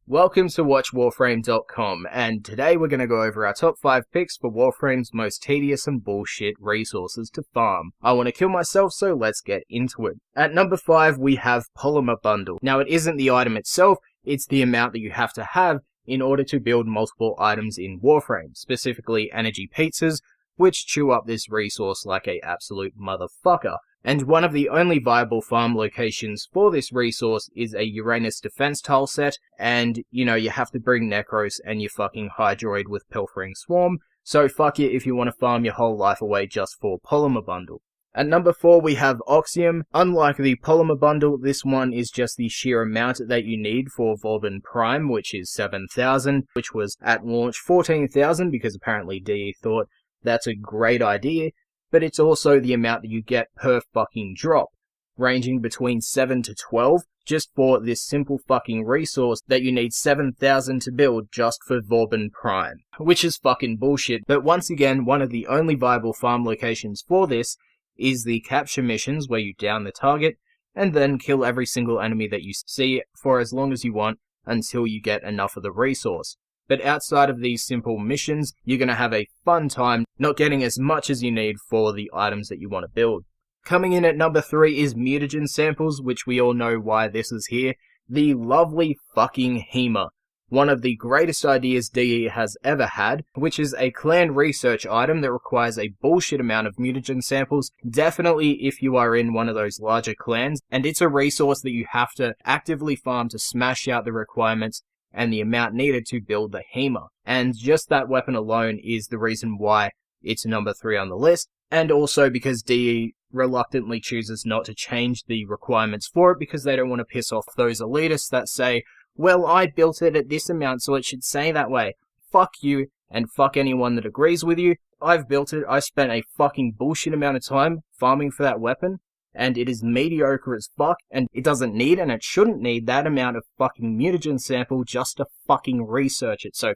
Welcome to WatchWarframe.com, and today we're going to go over our top 5 picks for Warframe's most tedious and bullshit resources to farm. I want to kill myself, so let's get into it. At number 5 we have Polymer Bundle. Now it isn't the item itself, it's the amount that you have to have in order to build multiple items in Warframe, specifically energy pizzas, which chew up this resource like a absolute motherfucker. And one of the only viable farm locations for this resource is a Uranus defense tile set, and, you have to bring Necros and your fucking Hydroid with Pilfering Swarm, so fuck it if you want to farm your whole life away just for Polymer Bundle. At number 4 we have Oxium. Unlike the Polymer Bundle, this one is just the sheer amount that you need for Vauban Prime, which is 7,000, which was at launch 14,000 because apparently DE thought that's a great idea. But it's also the amount that you get per fucking drop, ranging between 7 to 12, just for this simple fucking resource that you need 7,000 to build just for Vauban Prime, which is fucking bullshit. But once again, one of the only viable farm locations for this is the capture missions where you down the target and then kill every single enemy that you see for as long as you want until you get enough of the resource. But outside of these simple missions, you're going to have a fun time not getting as much as you need for the items that you want to build. Coming in at number 3 is mutagen samples, which we all know why this is here. The lovely fucking HEMA. One of the greatest ideas DE has ever had, which is a clan research item that requires a bullshit amount of mutagen samples, definitely if you are in one of those larger clans, and it's a resource that you have to actively farm to smash out the requirements and the amount needed to build the HEMA. And just that weapon alone is the reason why it's number 3 on the list, and also because DE reluctantly chooses not to change the requirements for it because they don't want to piss off those elitists that say, well, I built it at this amount, so it should say that way. Fuck you, and fuck anyone that agrees with you. I've built it, I spent a fucking bullshit amount of time farming for that weapon, and it is mediocre as fuck, and it doesn't need, and it shouldn't need, that amount of fucking mutagen sample just to fucking research it. So,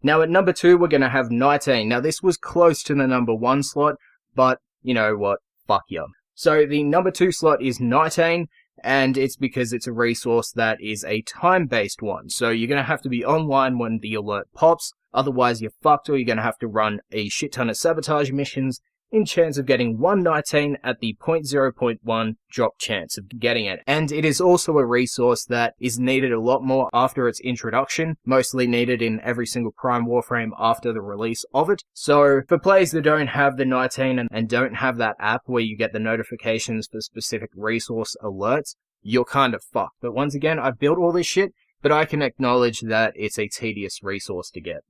now at number 2, we're gonna have Nitane. Now this was close to the number 1 slot, but, you know what, fuck ya. So the number 2 slot is Nitane, and it's because it's a resource that is a time-based one. So you're gonna have to be online when the alert pops, otherwise you're fucked, or you're gonna have to run a shit ton of sabotage missions in chance of getting 1 Nitane at the 0.0.1 drop chance of getting it. And it is also a resource that is needed a lot more after its introduction, mostly needed in every single Prime Warframe after the release of it. So for players that don't have the Nitane and don't have that app where you get the notifications for specific resource alerts, you're kind of fucked. But once again, I've built all this shit, but I can acknowledge that it's a tedious resource to get.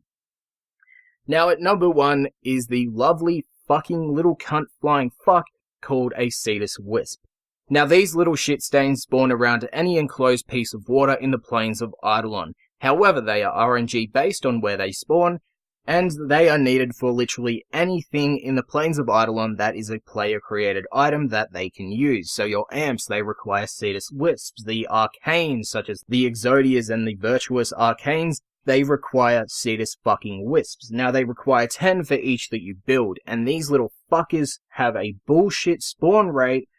Now at number 1 is the lovely fucking little cunt flying fuck called a Cetus Wisp. Now these little shit stains spawn around any enclosed piece of water in the plains of Eidolon. However, they are RNG based on where they spawn, and they are needed for literally anything in the plains of Eidolon that is a player created item that they can use. So your amps, they require Cetus Wisps. The arcanes, such as the Exodias and the Virtuous Arcanes, they require Cetus fucking Wisps. Now they require 10 for each that you build, and these little fuckers have a bullshit spawn rate,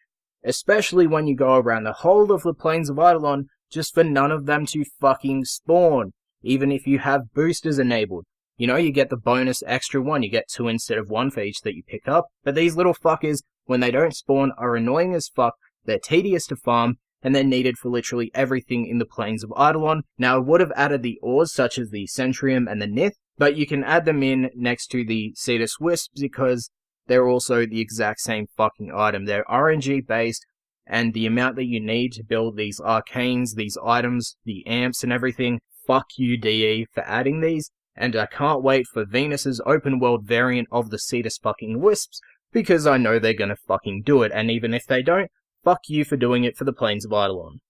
especially when you go around the whole of the plains of Eidolon, just for none of them to fucking spawn, even if you have boosters enabled. You get the bonus extra 1, you get 2 instead of 1 for each that you pick up, but these little fuckers, when they don't spawn, are annoying as fuck, they're tedious to farm, and they're needed for literally everything in the plains of Eidolon. Now, I would have added the ores, such as the Centrium and the Nith, but you can add them in next to the Cetus Wisps because they're also the exact same fucking item. They're RNG based, and the amount that you need to build these arcanes, these items, the amps and everything, fuck you DE for adding these, and I can't wait for Venus's open world variant of the Cetus fucking Wisps, because I know they're gonna fucking do it, and even if they don't, fuck you for doing it for the plains of Eidolon.